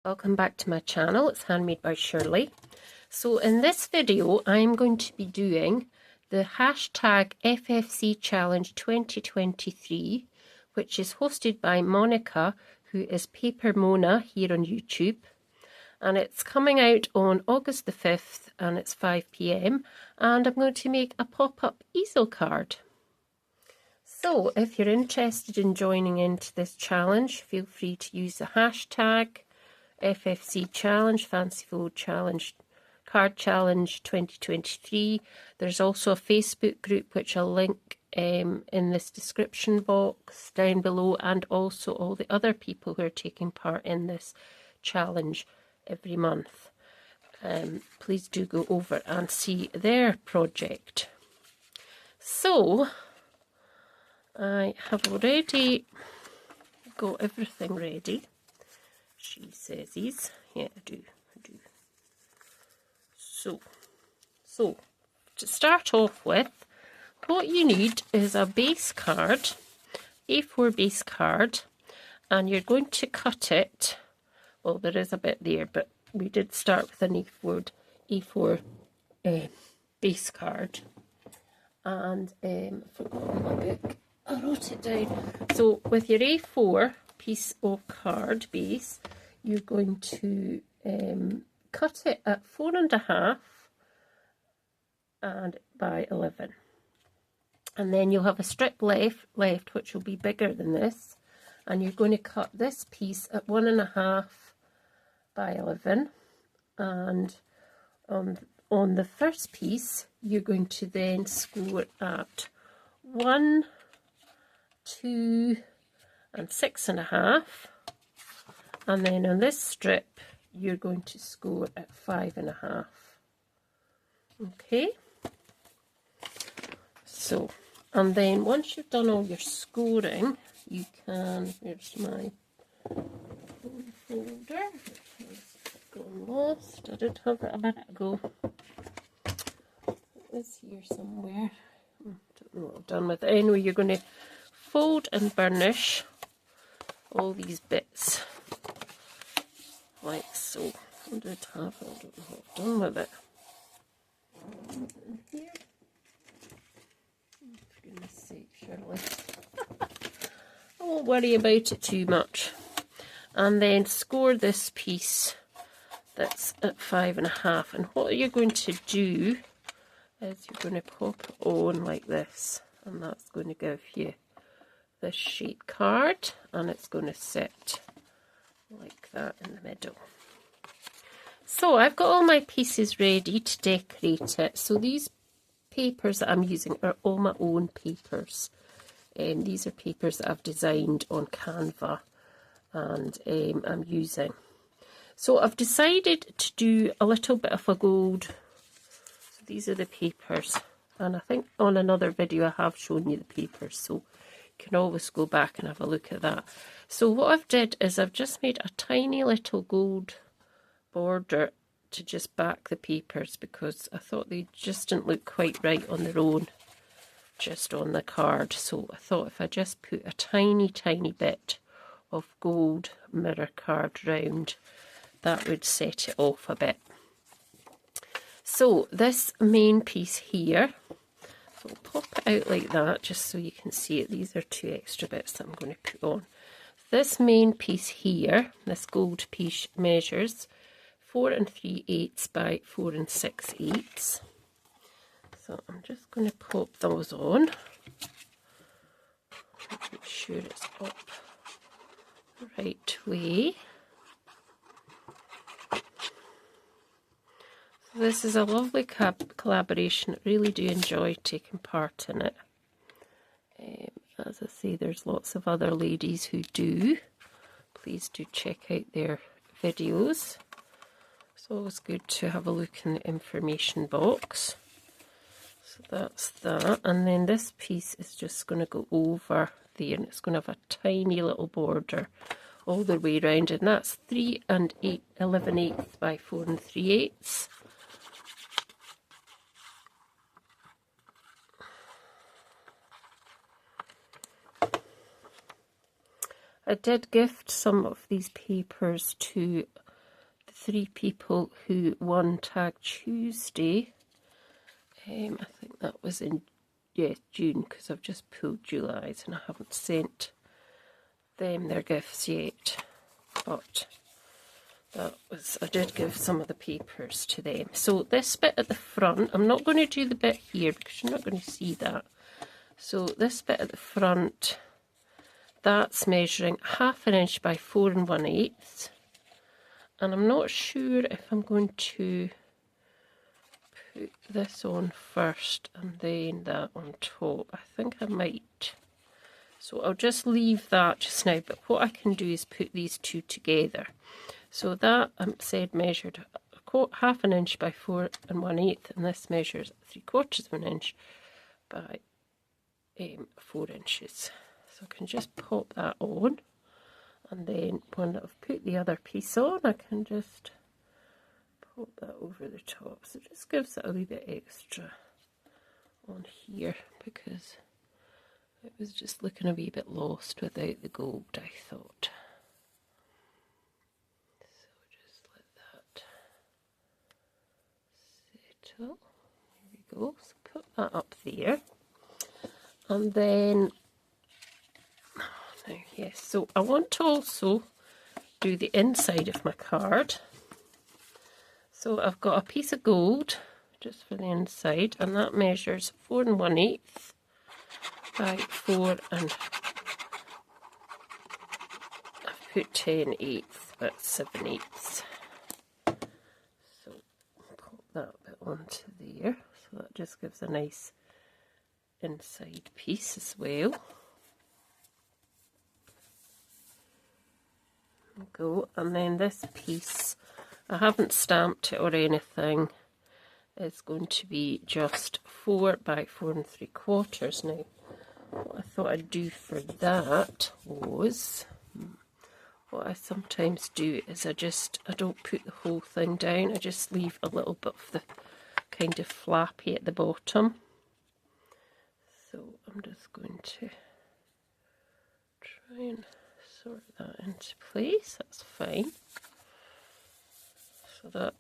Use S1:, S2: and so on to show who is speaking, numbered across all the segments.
S1: Welcome back to my channel. It's Handmade by Shirley. So in this video I'm going to be doing the hashtag FFC Challenge 2023, which is hosted by Monica, who is Paper Mona here on YouTube, and it's coming out on August the 5th and it's 5 p.m. and I'm going to make a pop-up easel card. So if you're interested in joining into this challenge, feel free to use the hashtag FFC Challenge, Fancy Fold Challenge, Card Challenge 2023. There's also a Facebook group which I'll link in this description box down below, and also all the other people who are taking part in this challenge every month. Please do go over and see their project. So I have already got everything ready. She says these. Yeah, I do. So to start off with, what you need is a base card, A4 base card, and you're going to cut it. Well, there is a bit there, but we did start with an A4 base card. And I forgot my book. I wrote it down. So with your A4 piece of card base, you're going to cut it at 4.5 and by 11, and then you'll have a strip left which will be bigger than this, and you're going to cut this piece at 1.5 by 11, and on the first piece you're going to then score at 1, 2 and 6.5, and then on this strip you're going to score at 5.5. Okay, so, and then once you've done all your scoring, you can, here's my folder, it's gone lost, I did have it a minute ago, it is here somewhere, don't know what I've done with it. Anyway, you're going to fold and burnish all these bits like so. I did have it, I don't know what I've done with it. Here. For goodness sake, Shirley. I won't worry about it too much. And then score this piece that's at 5.5. And what you're going to do is you're going to pop it on like this, and that's going to give you this shape card, and it's going to sit like that in the middle. So I've got all my pieces ready to decorate it. So these papers that I'm using are all my own papers. These are papers that I've designed on Canva, and I'm using. So I've decided to do a little bit of a gold. So these are the papers, and I think on another video I have shown you the papers, so you can always go back and have a look at that. So what I've did is I've just made a tiny little gold border to just back the papers, because I thought they just didn't look quite right on their own, just on the card. So I thought if I just put a tiny bit of gold mirror card round, that would set it off a bit. So this main piece here, so I'll pop it out like that just so you can see it. These are 2 extra bits that I'm going to put on. This main piece here, this gold piece, measures 4 3/8 by 4 6/8. So I'm just going to pop those on. Make sure it's up the right way. So this is a lovely collaboration. I really do enjoy taking part in it. As I say, there's lots of other ladies who do. Please do check out their videos. It's always good to have a look in the information box. So that's that. And then this piece is just going to go over there, and it's going to have a tiny little border all the way around, and that's 3 11/8 by 4 3/8. I did gift some of these papers to the 3 people who won Tag Tuesday. I think that was in June, because I've just pulled July's and I haven't sent them their gifts yet. But I did give some of the papers to them. So this bit at the front, I'm not going to do the bit here because you're not going to see that. So this bit at the front, that's measuring 1/2 inch by 4 1/8. And I'm not sure if I'm going to put this on first and then that on top. I think I might. So I'll just leave that just now, but what I can do is put these two together. So that said measured 1/2 inch by 4 1/8, and this measures 3/4 inch by 4 inches. So I can just pop that on, and then when I've put the other piece on, I can just pop that over the top. So it just gives it a wee bit extra on here, because it was just looking a wee bit lost without the gold, I thought. So just let that settle. There we go. So put that up there. And then, now yes, so I want to also do the inside of my card. So I've got a piece of gold just for the inside, and that measures 4 1/8 by 4, and I've put 10/8, but 7/8. So pop that bit onto there. So that just gives a nice inside piece as well. There we go. And then this piece, I haven't stamped it or anything. It's going to be just 4 by 4 3/4. Now, what I thought I'd do for that was, what I sometimes do is I don't put the whole thing down. I just leave a little bit of the kind of flappy at the bottom. So I'm just going to try and sort that into place. That's fine. So that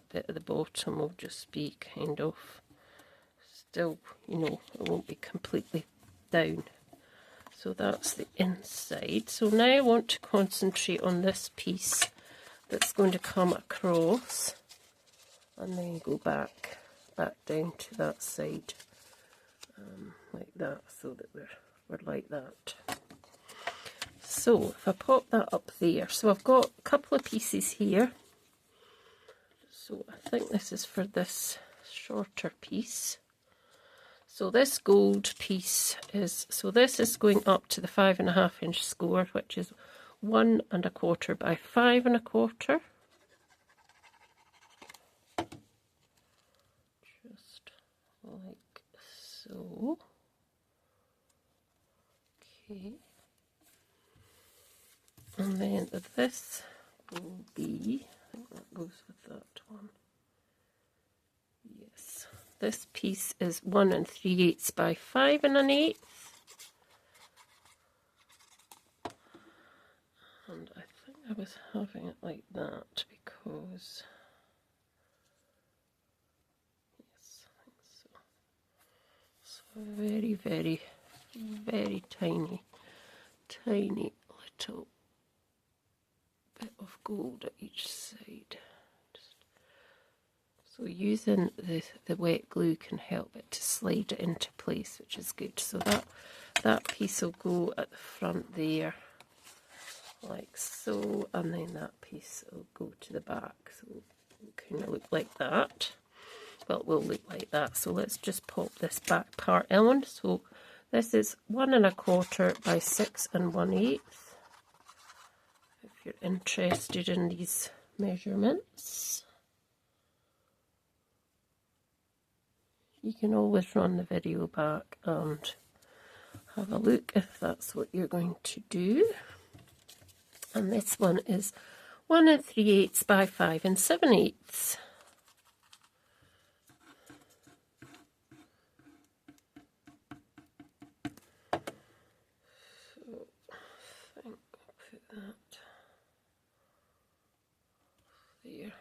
S1: bit at the bottom will just be kind of still, you know, it won't be completely down. So that's the inside. So now I want to concentrate on this piece that's going to come across and then go back down to that side, like that, so that we're like that. So if I pop that up there, so I've got a couple of pieces here. So I think this is for this shorter piece. So this gold piece is, so this is going up to the 5 1/2 inch score, which is 1 1/4 by 5 1/4. Just like so. Okay. And then this will be, I think that goes with that one. Yes. This piece is 1 3/8 by 5 1/8. And I think I was having it like that because, yes, I think so. So very, very, very tiny little bit of gold at each side. So using the wet glue can help it to slide it into place, which is good. So that piece will go at the front there, like so, and then that piece will go to the back. So it will kind of look like that. Well, it will look like that. So let's just pop this back part on. So this is 1 1/4 by 6 1/8. If you're interested in these measurements, you can always run the video back and have a look if that's what you're going to do. And this one is 1 3/8 by 5 7/8. So I think I'll put that there.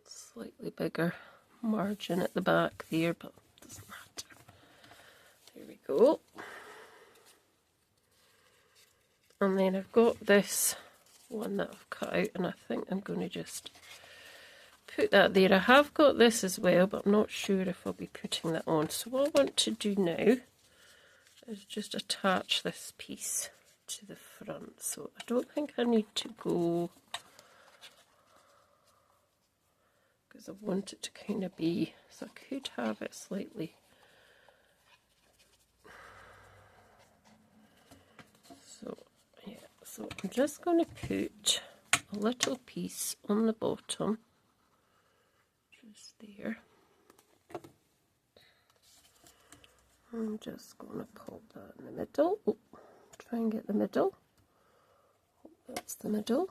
S1: Slightly bigger margin at the back there, but it doesn't matter. There we go. And then I've got this one that I've cut out, and I think I'm going to just put that there. I have got this as well, but I'm not sure if I'll be putting that on. So what I want to do now is just attach this piece to the front. So I don't think I need to go, because I want it to kind of be, so I could have it slightly. So yeah, so I'm just going to put a little piece on the bottom, just there. I'm just going to pop that in the middle. Oh, try and get the middle. Oh, that's the middle.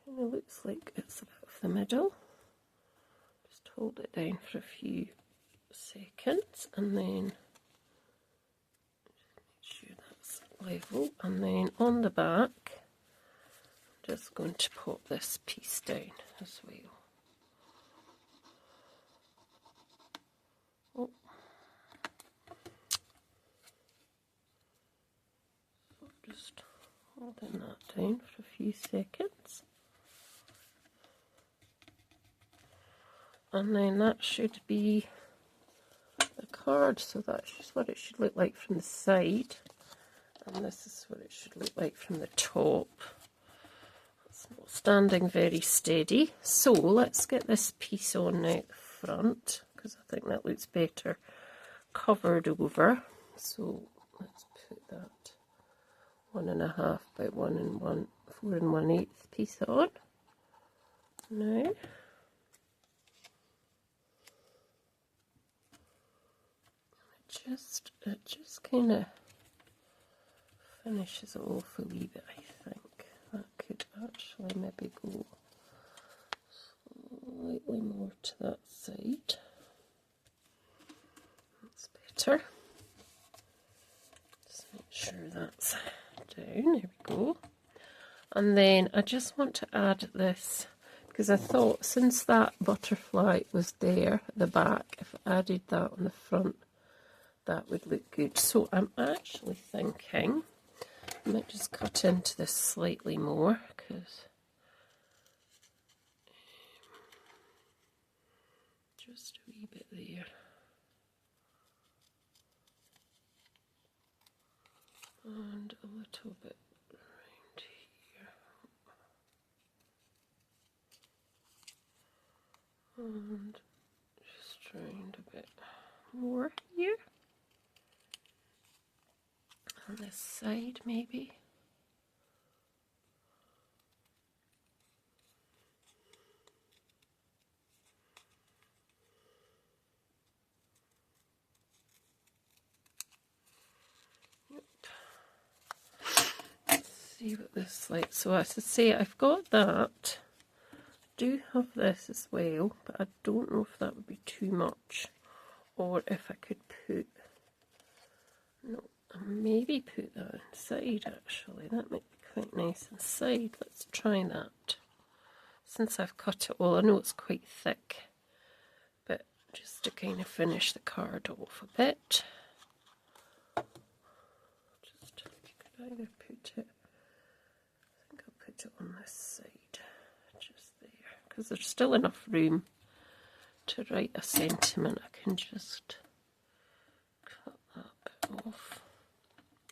S1: Kind of looks like it's about the middle. Just hold it down for a few seconds, and then just make sure that's level. And then on the back, I'm just going to pop this piece down as well. Oh. Just holding that down for a few seconds. And then that should be the card, so that's what it should look like from the side. And this is what it should look like from the top. It's not standing very steady. So let's get this piece on now at the front, because I think that looks better covered over. So let's put that 1.5 by 4 1/8 piece on. Now it just kind of finishes it off a wee bit. I think that could actually maybe go slightly more to that side. That's better. Just make sure that's down. There we go. And then I just want to add this, because I thought since that butterfly was there at the back, if I added that on the front, that would look good. So I'm actually thinking I might just cut into this slightly more, because just a wee bit there. And a little bit around here. And just round a bit more here. On this side, maybe. Yep. Let's see what this is like. So as I say, I've got that. I do have this as well, but I don't know if that would be too much, or if I could put, no, maybe put that inside actually. That might be quite nice inside. Let's try that. Since I've cut it all, I know it's quite thick, but just to kind of finish the card off a bit. Just, you could either put it, I think I'll put it on this side, just there, because there's still enough room to write a sentiment. I can just cut that bit off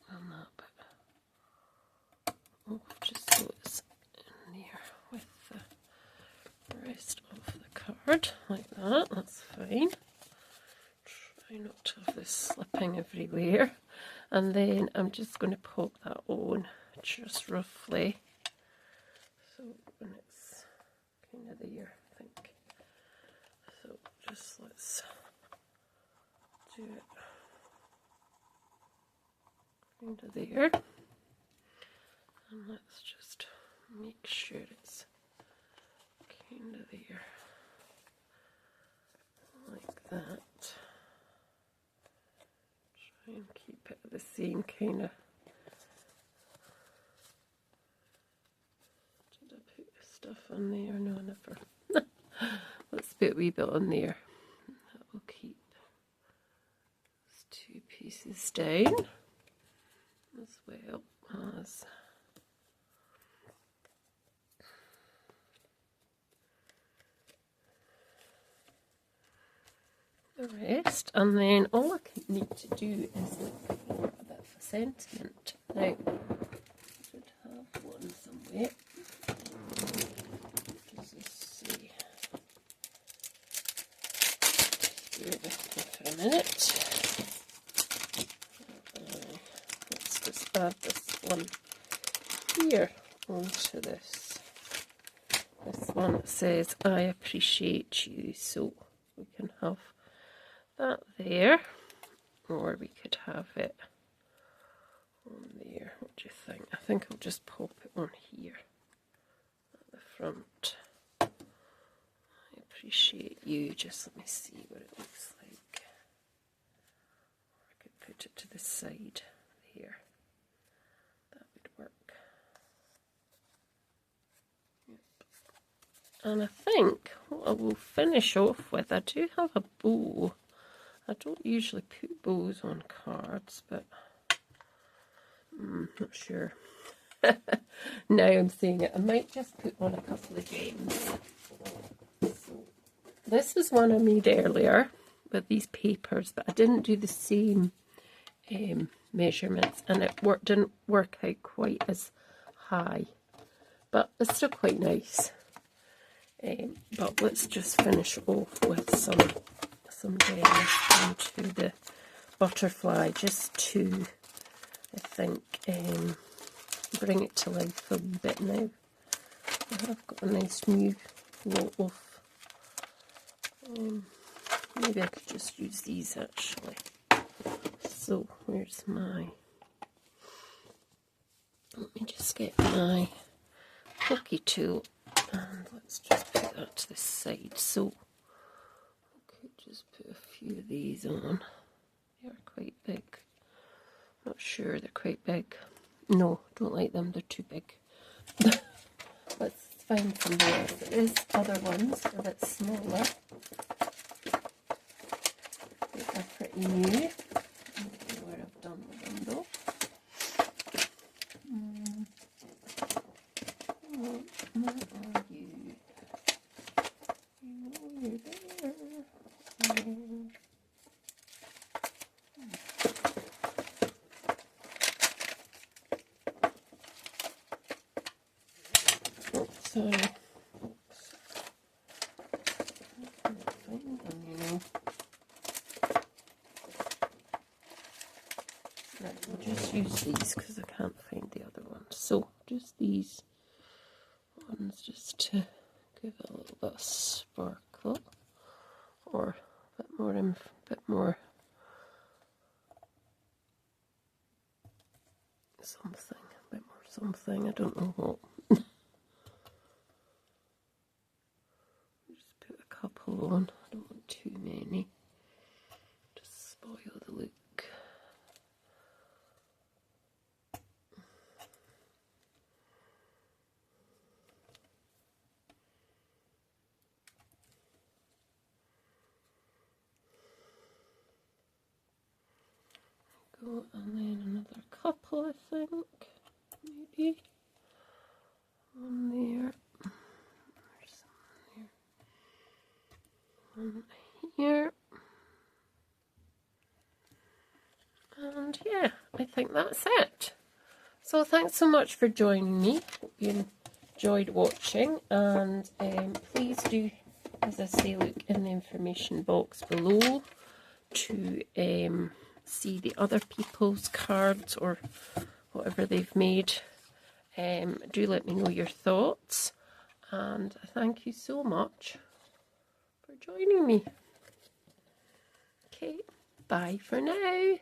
S1: and that bit off, just so it's in there with the rest of the card, like that. That's fine. Try not to have this slipping everywhere. And then I'm just going to pop that on just roughly, so when it's kind of there, I think. So just let's do it kind of there, and let's just make sure it's kind of there, like that. Try and keep it the same kind of put stuff on there. No, never. Let's put a wee bit on there. That will keep those two pieces down, as well as the rest. And then all I need to do is look for a bit of a sentiment. Now, I should have one somewhere. What does this say? Bear with me for a minute. Let's just add this one here onto this. This one says, I appreciate you, so we can have that there, or we could have it on there. What do you think? I think I'll just pop it on here at the front. I appreciate you. Just let me see what it looks like. Or I could put it to the side here. That would work. Yep. And I think what I will finish off with, I do have a bow. I don't usually put bows on cards, but I'm not sure. Now I'm saying it, I might just put on a couple of gems. So, this is one I made earlier with these papers, but I didn't do the same measurements, and it didn't work out quite as high, but it's still quite nice. But let's just finish off with some gems into the butterfly, just to, I think, bring it to life a wee bit now. I have got a nice new lot of, maybe I could just use these actually. So where's my, let me just get my pokey tool and let's just put that to the side. So just put a few of these on. They are quite big. Not sure, they're quite big. No, don't like them, they're too big. Let's find some more. There is other ones a bit smaller. They are pretty new. I don't know where I've done with them though. Where are you? You know you're there. Oh, sorry. Oops. I can't find them, you know. Right, we'll just use these because I can't find the other ones. So, just these ones just to give it a little bit of sparkle, or a bit more something, I don't know what. Just put a couple on, I don't want too many, just spoil the look. And then another couple, I think, maybe one there, there's one here, and yeah, I think that's it. So thanks so much for joining me. Hope you enjoyed watching, and please do, as I say, look in the information box below to see the other people's cards or whatever they've made. Do let me know your thoughts, and thank you so much for joining me. Okay, bye for now.